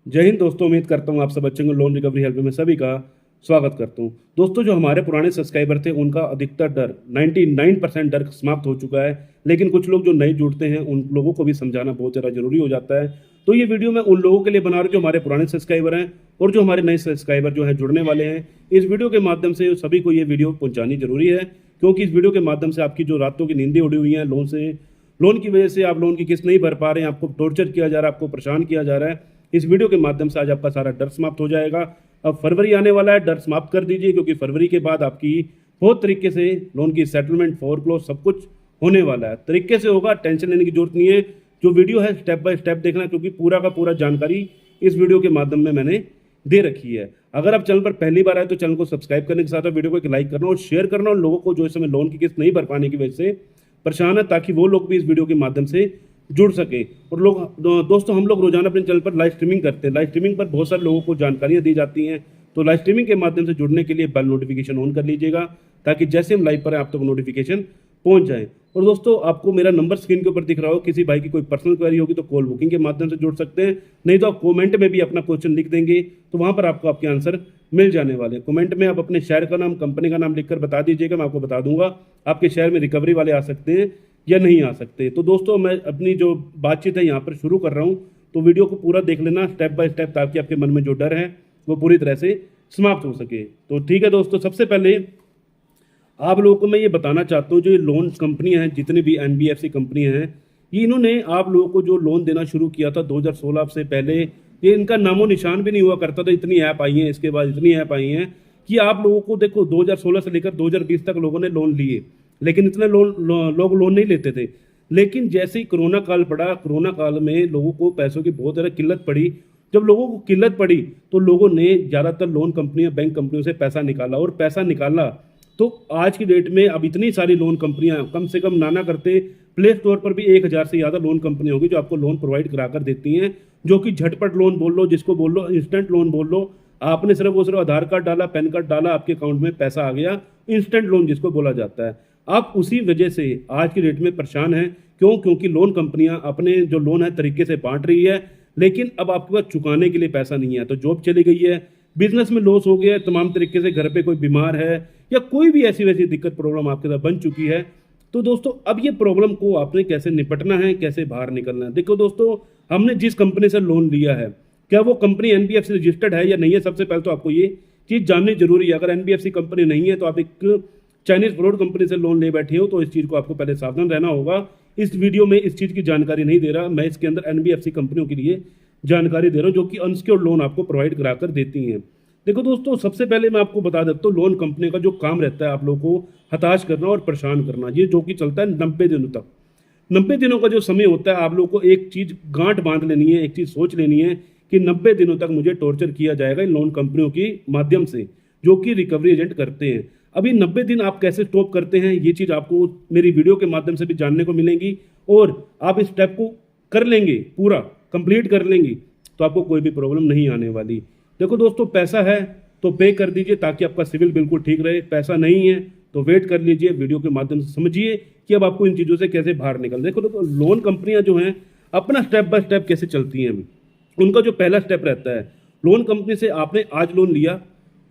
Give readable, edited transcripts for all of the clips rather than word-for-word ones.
जय हिंद दोस्तों। उम्मीद करता हूँ आप सब अच्छे होंगे। लोन रिकवरी हेल्प में सभी का स्वागत करता हूँ। दोस्तों, जो हमारे पुराने सब्सक्राइबर थे उनका अधिकतर डर 99% डर समाप्त हो चुका है, लेकिन कुछ लोग जो नए जुड़ते हैं उन लोगों को भी समझाना बहुत ज़्यादा जरूरी हो जाता है। तो ये वीडियो मैं उन लोगों के लिए बना रहा हूँ जो हमारे पुराने सब्सक्राइबर हैं और जो हमारे नए सब्सक्राइबर जो हैं जुड़ने वाले हैं। इस वीडियो के माध्यम से सभी को ये वीडियो पहुँचानी जरूरी है, क्योंकि इस वीडियो के माध्यम से आपकी जो रातों की नींदें उड़ी हुई हैं लोन की वजह से आप लोन की किस्त नहीं भर पा रहे हैं, आपको टॉर्चर किया जा रहा है, आपको परेशान किया जा रहा है, इस वीडियो के माध्यम से आज आपका सारा डर समाप्त हो जाएगा। अब फरवरी आने वाला है, डर समाप्त कर दीजिए, क्योंकि फरवरी के बाद आपकी बहुत तरीके से लोन की सेटलमेंट, फोरक्लोज सब कुछ होने वाला है। तरीके से होगा, टेंशन लेने की जरूरत नहीं है। जो वीडियो है स्टेप बाय स्टेप देखना, क्योंकि पूरा का पूरा जानकारी इस वीडियो के माध्यम में मैंने दे रखी है। अगर आप चैनल पर पहली बार आए तो चैनल को सब्सक्राइब करने के साथ वीडियो को एक लाइक करना और शेयर करना उन लोगों को जो इस समय लोन की किस्त नहीं भर पाने की वजह से परेशान है, ताकि वो लोग भी इस वीडियो के माध्यम से जुड़ सके। और दोस्तों, हम लोग रोजाना अपने चैनल पर लाइव स्ट्रीमिंग करते हैं। लाइव स्ट्रीमिंग पर बहुत सारे लोगों को जानकारियां दी जाती हैं, तो लाइव स्ट्रीमिंग के माध्यम से जुड़ने के लिए बेल नोटिफिकेशन ऑन कर लीजिएगा, ताकि जैसे हम लाइव पर आप तक नोटिफिकेशन पहुंच जाए। और दोस्तों, आपको मेरा नंबर स्क्रीन के ऊपर दिख रहा हो, किसी भाई की कोई पर्सनल क्वेरी होगी तो कॉल बुकिंग के माध्यम से जुड़ सकते हैं, नहीं तो आप कमेंट में भी अपना क्वेश्चन लिख देंगे तो वहां पर आपको आपके आंसर मिल जाने वाले। कमेंट में आप अपने शहर का नाम, कंपनी का नाम लिखकर बता दीजिएगा, मैं आपको बता दूंगा आपके शहर में रिकवरी वाले आ सकते हैं या नहीं आ सकते। तो दोस्तों, मैं अपनी जो बातचीत है यहाँ पर शुरू कर रहा हूँ, तो वीडियो को पूरा देख लेना स्टेप बाय स्टेप, ताकि आपके मन में जो डर है वो पूरी तरह से समाप्त हो सके। तो ठीक है दोस्तों, सबसे पहले आप लोगों को मैं ये बताना चाहता हूँ, जो ये लोन कंपनियां हैं, जितनी भी एनबीएफसी कंपनियां हैं, ये इन्होंने आप लोगों को जो लोन देना शुरू किया था 2016 से पहले, ये इनका नामो निशान भी नहीं हुआ करता था। इतनी ऐप आई हैं, इसके बाद इतनी ऐप आई हैं कि आप लोगों को देखो 2016 से लेकर 2020 तक लोगों ने लोन लिए, लेकिन इतने लोग लोन नहीं लेते थे। लेकिन जैसे ही कोरोना काल पड़ा, कोरोना काल में लोगों को पैसों की बहुत ज़्यादा किल्लत पड़ी। जब लोगों को किल्लत पड़ी तो लोगों ने ज़्यादातर लोन कंपनियां, बैंक कंपनियों से पैसा निकाला, और पैसा निकाला तो आज की डेट में अब इतनी सारी लोन कंपनियां, कम से कम नाना करते प्ले स्टोर पर भी 1000 से ज़्यादा लोन कंपनियां होगी जो आपको लोन प्रोवाइड कराकर देती हैं, जो कि झटपट लोन बोल लो, जिसको बोल लो इंस्टेंट लोन बोल लो। आपने सिर्फ आधार कार्ड डाला, पैन कार्ड डाला, आपके अकाउंट में पैसा आ गया, इंस्टेंट लोन जिसको बोला जाता है। आप उसी वजह से आज की डेट में परेशान हैं। क्यों? क्योंकि लोन कंपनियां अपने जो लोन है तरीके से बांट रही है, लेकिन अब आपके पास चुकाने के लिए पैसा नहीं है। तो जॉब चली गई है, बिजनेस में लॉस हो गया है, तमाम तरीके से घर पे कोई बीमार है, या कोई भी ऐसी वैसी दिक्कत प्रॉब्लम आपके साथ बन चुकी है। तो दोस्तों, अब ये प्रॉब्लम को आपने कैसे निपटना है, कैसे बाहर निकलना है। देखो दोस्तों, हमने जिस कंपनी से लोन लिया है, क्या वो कंपनी एनबीएफसी रजिस्टर्ड है या नहीं है, सबसे पहले तो आपको ये चीज़ जाननी जरूरी है। अगर एनबीएफसी कंपनी नहीं है तो आप एक चाइनीज फ्रॉड कंपनी से लोन ले बैठे हो, तो इस चीज़ को आपको पहले सावधान रहना होगा। इस वीडियो में इस चीज़ की जानकारी नहीं दे रहा, मैं इसके अंदर एनबीएफसी कंपनियों के लिए जानकारी दे रहा हूँ, जो कि अनसिक्योर्ड लोन आपको प्रोवाइड कराकर देती हैं। देखो दोस्तों, सबसे पहले मैं आपको बता देता हूँ, लोन कंपनी का जो काम रहता है आप लोगों को हताश करना और परेशान करना, ये जो कि चलता है 90 दिनों तक। 90 दिनों का जो समय होता है, आप लोगों को एक चीज़ गांठ बांध लेनी है, एक चीज़ सोच लेनी है कि 90 दिनों तक मुझे टॉर्चर किया जाएगा इन लोन कंपनियों के माध्यम से, जो कि रिकवरी एजेंट करते हैं। अभी 90 दिन आप कैसे स्टॉप करते हैं, ये चीज़ आपको मेरी वीडियो के माध्यम से भी जानने को मिलेंगी, और आप इस स्टेप को कर लेंगे, पूरा कंप्लीट कर लेंगे, तो आपको कोई भी प्रॉब्लम नहीं आने वाली। देखो दोस्तों, पैसा है तो पे कर दीजिए, ताकि आपका सिविल बिल्कुल ठीक रहे। पैसा नहीं है तो वेट कर लीजिए, वीडियो के माध्यम से समझिए कि अब आपको इन चीज़ों से कैसे बाहर निकल। देखो लोन कंपनियां जो हैं अपना स्टेप बाय स्टेप कैसे चलती हैं। उनका जो पहला स्टेप रहता है, लोन कंपनी से आपने आज लोन लिया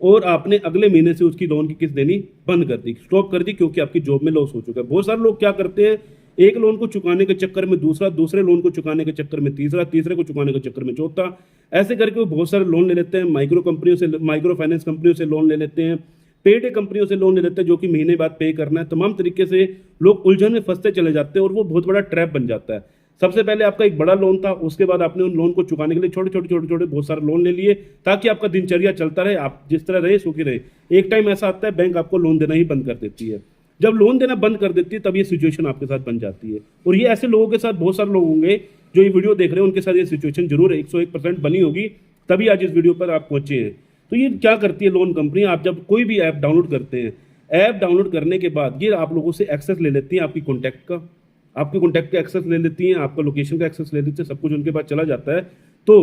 और आपने अगले महीने से उसकी लोन की किस्त देनी बंद कर दी, स्टॉप कर दी, क्योंकि आपकी जॉब में लॉस हो चुका है। बहुत सारे लोग क्या करते हैं, एक लोन को चुकाने के चक्कर में दूसरा, दूसरे लोन को चुकाने के चक्कर में तीसरा, तीसरे को चुकाने के चक्कर में चौथा, ऐसे करके वो बहुत सारे लोन ले लेते हैं। माइक्रो कंपनियों से, माइक्रो फाइनेंस कंपनियों से लोन ले लेते हैं, पेड कंपनियों से लोन ले लेते हैं, जो कि महीने बाद पे करना है। तमाम तरीके से लोग उलझन में फंसते चले जाते हैं और वो बहुत बड़ा ट्रैप बन जाता है। सबसे पहले आपका एक बड़ा लोन था, उसके बाद आपने उन लोन को चुकाने के लिए छोटे छोटे बहुत सारे लोन ले लिए, ताकि आपका दिनचर्या चलता रहे, आप जिस तरह रहे सुखी रहे। एक टाइम ऐसा आता है, बैंक आपको लोन देना ही बंद कर देती है। जब लोन देना बंद कर देती है, तब ये सिचुएशन आपके साथ बन जाती है। और ये ऐसे लोगों के साथ बहुत सारे लोग होंगे जो ये वीडियो देख रहे हैं, उनके साथ ये सिचुएशन जरूर 101% बनी होगी, तभी आज इस वीडियो पर आप पहुंचे हैं। तो ये क्या करती है लोन कंपनी, आप जब कोई भी ऐप डाउनलोड करते हैं, ऐप डाउनलोड करने के बाद ये आप लोगों से एक्सेस ले लेती हैं, आपकी कॉन्टैक्ट का, आपके कॉन्टैक्ट का एक्सेस ले लेती हैं, आपका लोकेशन का एक्सेस ले लेती है, सब कुछ उनके पास चला जाता है। तो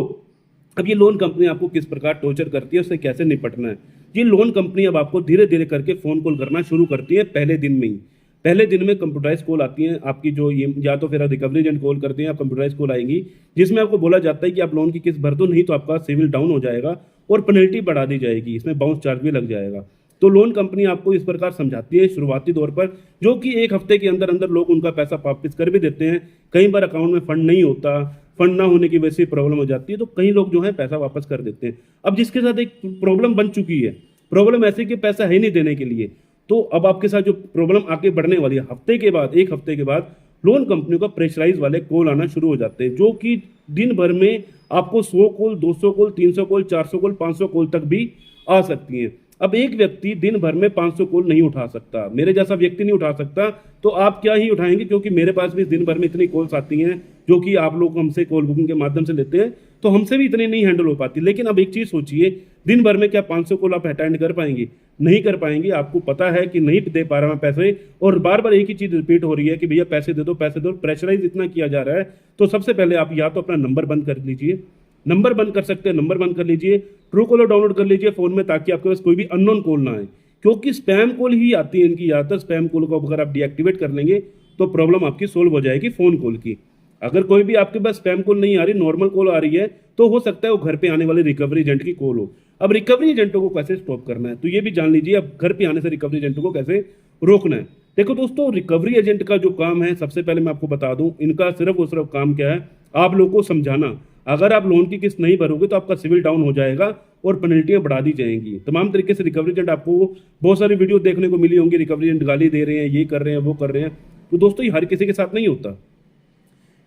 अब ये लोन कंपनी आपको किस प्रकार टॉर्चर करती है, उससे कैसे निपटना है। ये लोन कंपनी अब आपको धीरे धीरे करके फ़ोन कॉल करना शुरू करती है पहले दिन में ही। पहले दिन में कंप्यूटराइज कॉल आती हैं आपकी, जो ये या तो फिर रिकवरी एजेंट कॉल करते हैं या कंप्यूटराइज कॉल आएंगी, जिसमें आपको बोला जाता है कि आप लोन की किस्त भर दो, नहीं तो आपका सिविल डाउन हो जाएगा और पेनल्टी बढ़ा दी जाएगी, इसमें बाउंस चार्ज भी लग जाएगा। तो लोन कंपनी आपको इस प्रकार समझाती है शुरुआती दौर पर, जो कि 1 हफ्ते के अंदर अंदर लोग उनका पैसा वापस कर भी देते हैं। कई बार अकाउंट में फंड नहीं होता, फंड ना होने की वजह से प्रॉब्लम हो जाती है, तो कई लोग जो है पैसा वापस कर देते हैं। अब जिसके साथ एक प्रॉब्लम बन चुकी है, प्रॉब्लम ऐसी कि पैसा है नहीं देने के लिए, तो अब आपके साथ जो प्रॉब्लम आगे बढ़ने वाली है, हफ्ते के बाद 1 हफ्ते के बाद लोन कंपनियों का प्रेशराइज वाले कॉल आना शुरू हो जाते हैं, जो कि दिन भर में आपको 100 call, 200 call, 300 call, 400 call, 500 call तक भी आ सकती हैं। अब एक व्यक्ति दिन भर में 500 कॉल नहीं उठा सकता, मेरे जैसा व्यक्ति नहीं उठा सकता, तो आप क्या ही उठाएंगे, क्योंकि मेरे पास भी दिन भर में इतनी कॉल्स आती हैं जो कि आप लोग हमसे कॉल बुकिंग के माध्यम से लेते हैं, तो हमसे भी इतनी नहीं हैंडल हो पाती। लेकिन अब एक चीज सोचिए, दिन भर में क्या 500 कॉल आप अटेंड कर पाएंगे? नहीं कर पाएंगे। आपको पता है कि नहीं दे पा रहा मैं पैसे, और बार बार एक ही चीज रिपीट हो रही है कि भैया पैसे दे दो, पैसे दो, प्रेशराइज इतना किया जा रहा है। तो सबसे पहले आप या तो अपना नंबर बंद कर लीजिए, नंबर बंद कर सकते हैं, नंबर बंद कर लीजिए, ट्रू कॉलर डाउनलोड कर लीजिए फोन में, ताकि आपके पास कोई भी अननोन कॉल ना आए, क्योंकि स्पैम कॉल ही आती है इनकी ज्यादातर। स्पैम कॉल को अगर आप डीएक्टिवेट कर लेंगे तो प्रॉब्लम आपकी सोल्व हो जाएगी फोन कॉल की। अगर कोई भी आपके पास स्पैम कॉल नहीं आ रही, नॉर्मल कॉल आ रही है, तो हो सकता है वो घर पे आने वाले रिकवरी एजेंट की कॉल हो। अब रिकवरी एजेंटों को कैसे स्टॉप करना है, तो ये भी जान लीजिए, अब घर पे आने से रिकवरी एजेंटों को कैसे रोकना है। देखो दोस्तों, रिकवरी एजेंट का जो काम है, सबसे पहले मैं आपको बता दूं, इनका सिर्फ और सिर्फ काम क्या है, आप लोगों को समझाना। अगर आप लोन की किस्त नहीं भरोगे तो आपका सिविल डाउन हो जाएगा और पेनल्टियां बढ़ा दी जाएंगी। तमाम तरीके से रिकवरी एजेंट, आपको बहुत सारी वीडियो देखने को मिली होंगी, रिकवरी एजेंट गाली दे रहे हैं, ये कर रहे हैं, वो कर रहे हैं। तो दोस्तों, ये हर किसी के साथ नहीं होता,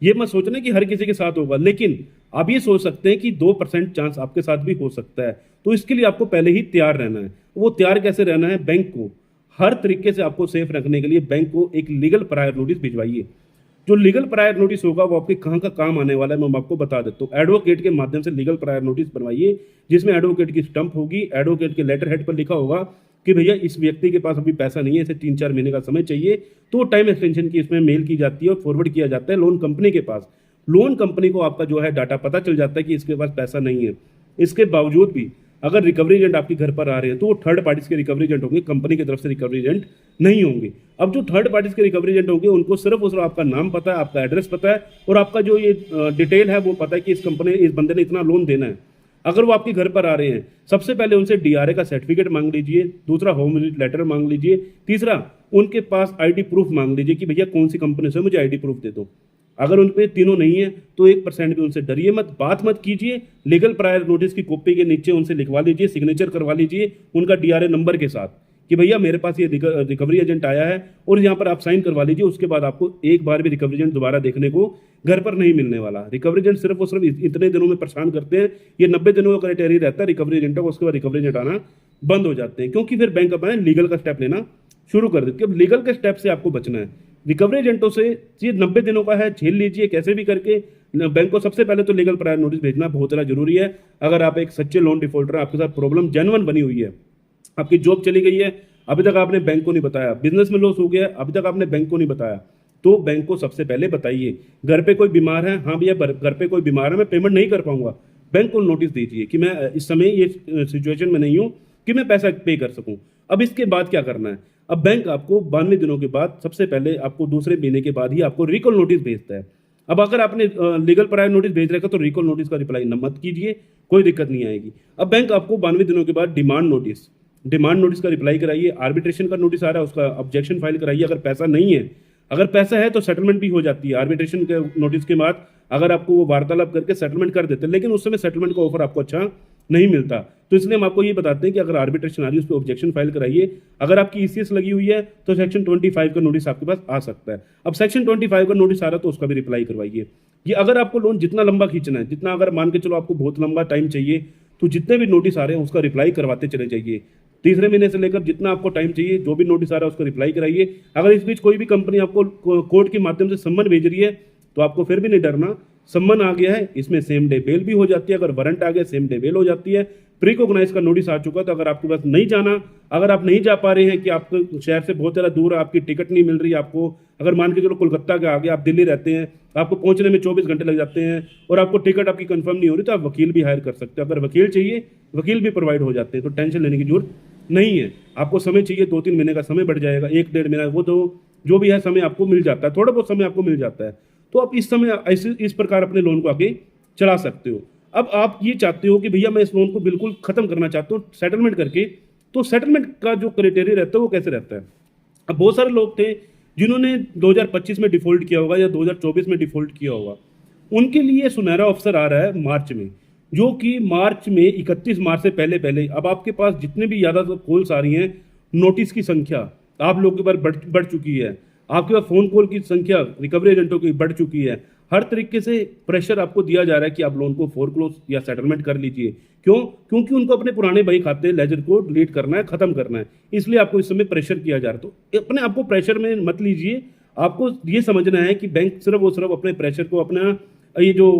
ये मत सोचना कि हर किसी के साथ होगा, लेकिन आप ये सोच सकते हैं कि 2% चांस आपके साथ भी हो सकता है। तो इसके लिए आपको पहले ही तैयार रहना है। वो तैयार कैसे रहना है? बैंक को हर तरीके से आपको सेफ रखने के लिए बैंक को एक लीगल प्रायर नोटिस भिजवाइए। जो लीगल प्रायर नोटिस होगा वो आपके कहाँ का काम आने वाला है, मैं आपको बता देता हूँ। एडवोकेट के माध्यम से लीगल प्रायर नोटिस बनवाइए, जिसमें एडवोकेट की स्टंप होगी, एडवोकेट के लेटर हेड पर लिखा होगा कि भैया इस व्यक्ति के पास अभी पैसा नहीं है, इसे 3-4 महीने का समय चाहिए, तो टाइम एक्सटेंशन की इसमें मेल की जाती है और फॉरवर्ड किया जाता है लोन कंपनी के पास। लोन कंपनी को आपका जो है डाटा पता चल जाता है कि इसके पास पैसा नहीं है। इसके बावजूद भी अगर रिकवरी एजेंट आपके घर पर आ रहे हैं तो वो थर्ड पार्टीज के रिकवरी एजेंट होंगे, कंपनी की तरफ से रिकवरी एजेंट नहीं होंगे। अब जो थर्ड पार्टीज के रिकवरी एजेंट होंगे उनको सिर्फ और सिर्फ आपका नाम पता है, आपका एड्रेस पता है और आपका जो ये डिटेल है वो पता है कि इस कंपनी, इस बंदे ने इतना लोन देना है। अगर वो आपके घर पर आ रहे हैं, सबसे पहले उनसे डीआरए का सर्टिफिकेट मांग लीजिए, दूसरा होम विजिट लेटर मांग लीजिए, तीसरा उनके पास आईडी प्रूफ मांग लीजिए कि भैया कौन सी कंपनी से, मुझे आईडी प्रूफ दे दो। अगर उन पे तीनों नहीं है तो 1% भी उनसे डरिए मत, बात मत कीजिए। लीगल प्रायर नोटिस की कॉपी के नीचे उनसे लिखवा लीजिए, सिग्नेचर करवा लीजिए उनका डीआरए नंबर के साथ कि भैया मेरे पास ये रिकवरी एजेंट आया है, और यहाँ पर आप साइन करवा लीजिए। उसके बाद आपको एक बार भी रिकवरी एजेंट दोबारा देखने को घर पर नहीं मिलने वाला। रिकवरी एजेंट सिर्फ और सिर्फ इतने दिनों में परेशान करते हैं, ये 90 दिनों का क्राइटेरिया रहता है रिकवरी एजेंटों को, उसके बाद रिकवरी एजेंट आना बंद हो जाते हैं, क्योंकि फिर बैंक अपना लीगल का स्टेप लेना शुरू कर देती है। अब लीगल के स्टेप से आपको बचना है। रिकवरी एजेंटों से ये 90 दिनों का है, झेल लीजिए कैसे भी करके। बैंक को सबसे पहले तो लीगल प्रायर नोटिस भेजना बहुत ज़्यादा जरूरी है। अगर आप एक सच्चे लोन डिफॉल्टर, आपके साथ प्रॉब्लम जेन्युइन बनी हुई है, आपकी जॉब चली गई है, अभी तक आपने बैंक को नहीं बताया, बिजनेस में लॉस हो गया, अभी तक आपने बैंक को नहीं बताया, तो बैंक को सबसे पहले बताइए। घर पे कोई बीमार है, हाँ भैया घर पे कोई बीमार है, मैं पेमेंट नहीं कर पाऊंगा, बैंक को नोटिस दीजिए कि मैं इस समय ये सिचुएशन में नहीं हूं कि मैं पैसा पे कर सकूं। अब इसके बाद क्या करना है? अब बैंक आपको 92 दिनों के बाद, सबसे पहले आपको दूसरे महीने के बाद ही आपको रिकॉल नोटिस भेजता है। अब अगर आपने लीगल प्रायर नोटिस भेज रखा तो रिकॉल नोटिस का रिप्लाई मत कीजिए, कोई दिक्कत नहीं आएगी। अब बैंक आपको 92 दिनों के बाद डिमांड नोटिस का रिप्लाई कराइए। आर्बिट्रेशन का नोटिस आ रहा है, उसका ऑब्जेक्शन फाइल कराइए। अगर पैसा नहीं है, अगर पैसा है तो सेटलमेंट भी हो जाती है। आर्बिट्रेशन के नोटिस के बाद अगर आपको वो वार्तालाप करके सेटलमेंट कर देते हैं, लेकिन उस समय सेटलमेंट का ऑफर आपको अच्छा नहीं मिलता, तो इसलिए हम आपको ये बताते हैं कि अगर आर्बिट्रेशन आ रही है उस पर ऑब्जेक्शन फाइल कराइए। अगर आपकी ईसीएस लगी हुई है तो सेक्शन 25 का नोटिस आपके पास आ सकता है। अब सेक्शन 25 का नोटिस आ रहा है तो उसका भी रिप्लाई करवाइए। ये अगर आपको लोन जितना लंबा खींचना है, जितना अगर मान के चलो आपको बहुत लंबा टाइम चाहिए, तो जितने भी नोटिस आ रहे हैं उसका रिप्लाई करवाते चले जाइए। तीसरे महीने से लेकर जितना आपको टाइम चाहिए, जो भी नोटिस आ रहा है उसका रिप्लाई कराइए। अगर इस बीच कोई भी कंपनी आपको कोर्ट के माध्यम से सम्मन भेज रही है तो आपको फिर भी नहीं डरना। सम्मन आ गया है, इसमें सेम डे बेल भी हो जाती है। अगर वारंट आ गया, सेम डे बेल हो जाती है। प्रीकॉग्नाइज का नोटिस आ चुका, तो अगर आपके पास नहीं जाना, अगर आप नहीं जा पा रहे हैं कि आपको शहर से बहुत ज़्यादा दूर है, आपकी टिकट नहीं मिल रही आपको, अगर मान के चलो कोलकाता के आगे आप दिल्ली रहते हैं, आपको पहुंचने में 24 घंटे लग जाते हैं और आपको टिकट आपकी कंफर्म नहीं हो रही, तो आप वकील भी हायर कर सकते हैं। अगर वकील चाहिए, वकील भी प्रोवाइड हो जाते हैं, तो टेंशन लेने की जरूरत नहीं है। आपको समय चाहिए 2-3 महीने का समय बढ़ जाएगा, 1-1.5 महीना वो तो जो भी है समय आपको मिल जाता है, थोड़ा बहुत समय आपको मिल जाता है। तो आप इस समय ऐसे इस प्रकार अपने लोन को आगे चला सकते हो। अब आप ये चाहते हो कि भैया मैं इस लोन को बिल्कुल खत्म करना चाहता हूँ सेटलमेंट करके, तो सेटलमेंट का जो क्राइटेरिया रहता है वो कैसे रहता है। अब बहुत सारे लोग थे जिन्होंने 2025 में डिफॉल्ट किया होगा या 2024 में डिफॉल्ट किया होगा, उनके लिए सुनहरा अवसर आ रहा है मार्च में, जो कि मार्च में 31 मार्च से पहले पहले अब आपके पास जितने भी ज़्यादा कॉल्स आ रही हैं, नोटिस की संख्या आप लोगों के पास बढ़ चुकी है, आपके पास फ़ोन कॉल की संख्या रिकवरी एजेंटों की बढ़ चुकी है। हर तरीके से प्रेशर आपको दिया जा रहा है कि आप लोन को फोरक्लोज या सेटलमेंट कर लीजिए। क्यों? क्योंकि उनको अपने पुराने बही खाते लेजर को डिलीट करना है, खत्म करना है, इसलिए आपको इस समय प्रेशर किया जा रहा है। तो अपने आपको प्रेशर में मत लीजिए। आपको ये समझना है कि बैंक सिर्फ और सिर्फ अपने प्रेशर को अपना ये जो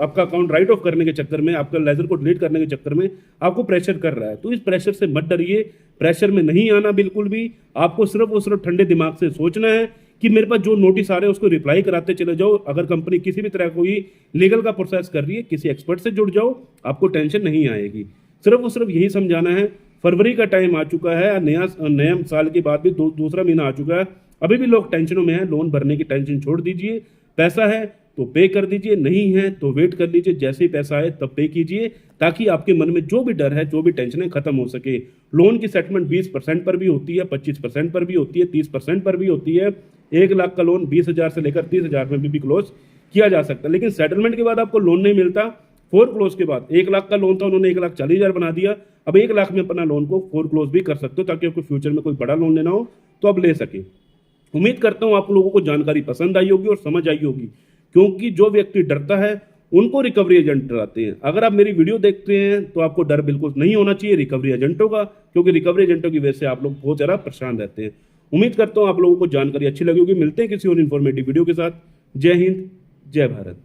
आपका अकाउंट राइट ऑफ करने के चक्कर में, आपका लेजर को डिलीट करने के चक्कर में आपको प्रेशर कर रहा है। तो इस प्रेशर से मत डरिए, प्रेशर में नहीं आना बिल्कुल भी। आपको सिर्फ और सिर्फ ठंडे दिमाग से सोचना है कि मेरे पास जो नोटिस आ रहे हैं उसको रिप्लाई कराते चले जाओ। अगर कंपनी किसी भी तरह कोई लीगल का प्रोसेस कर रही है, किसी एक्सपर्ट से जुड़ जाओ, आपको टेंशन नहीं आएगी। सिर्फ और सिर्फ यही समझाना है। फरवरी का टाइम आ चुका है, नया साल के बाद भी दूसरा महीना आ चुका है, अभी भी लोग टेंशनों में हैं। लोन भरने की टेंशन छोड़ दीजिए। पैसा है तो पे कर दीजिए, नहीं है तो वेट कर लीजिए, जैसे ही पैसा आए तब पे कीजिए, ताकि आपके मन में जो भी डर है, जो भी टेंशन है, खत्म हो सके। लोन की सेटलमेंट 20% पर भी होती है, 25% पर भी होती है, 30% पर भी होती है। 1 लाख का लोन 20,000 से लेकर 30,000 में भी क्लोज किया जा सकता है। लेकिन सेटलमेंट के बाद आपको लोन नहीं मिलता। फोर क्लोज के बाद 1 लाख का लोन था, उन्होंने 1,40,000 बना दिया। अब 1 लाख में अपना लोन को फोर क्लोज भी कर सकते हो, ताकि आपको फ्यूचर में कोई बड़ा लोन लेना हो तो आप ले सके। उम्मीद करता हूं आप लोगों को जानकारी पसंद आई होगी और समझ आई होगी, क्योंकि जो व्यक्ति डरता है उनको रिकवरी एजेंट डराते हैं। अगर आप मेरी वीडियो देखते हैं तो आपको डर बिल्कुल नहीं होना चाहिए रिकवरी एजेंटों का, क्योंकि रिकवरी एजेंटों की वजह से आप लोग बहुत ज़्यादा परेशान रहते हैं। उम्मीद करता हूं आप लोगों को जानकारी अच्छी लगी होगी। मिलते हैं किसी और इन्फॉर्मेटिव वीडियो के साथ। जय हिंद, जय भारत।